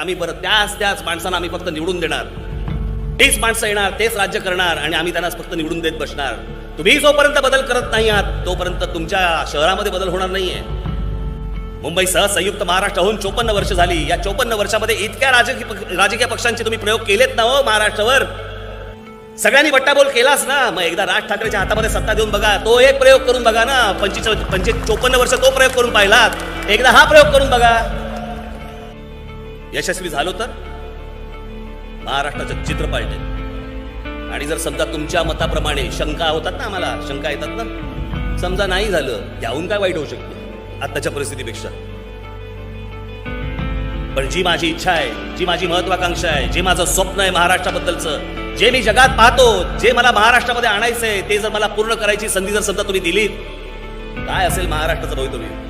आम्ही परत त्याच माणसांना आम्ही फक्त निवडून देणार. तेच माणसं येणार, तेच राज्य करणार आणि आम्ही त्यांना फक्त निवडून देत बसणार. तुम्ही जोपर्यंत बदल करत नाही आहात तोपर्यंत तुमच्या शहरामध्ये बदल होणार नाहीये. मुंबईसह संयुक्त महाराष्ट्र होऊन 54 वर्ष झाली. या 54 वर्षामध्ये इतक्या राजकीय पक्षांचे तुम्ही प्रयोग केलेत ना हो महाराष्ट्रावर. सगळ्यांनी बट्टाबोल केलाच ना. मग एकदा राज ठाकरेच्या हातामध्ये सत्ता देऊन बघा, तो एक प्रयोग करून बघा ना. 54 वर्ष तो प्रयोग करून पाहिलात, एकदा हा प्रयोग करून बघा. यशस्वी झालो तर महाराष्ट्राचं चित्र पालटेल. आणि जर समजा तुमच्या मताप्रमाणे शंका होतात ना, आम्हाला शंका येतात ना, समजा नाही झालं, याहून काय वाईट होऊ शकते आताच्या परिस्थितीपेक्षा. पण जी माझी इच्छा आहे, जी माझी महत्वाकांक्षा आहे, जे माझं स्वप्न आहे महाराष्ट्राबद्दलचं, जे मी जगात पाहतो, जे मला महाराष्ट्रामध्ये आणायचंय, ते जर मला पूर्ण करायची संधी जर समजा तुम्ही दिलीत, काय असेल महाराष्ट्राचं भवितव्य.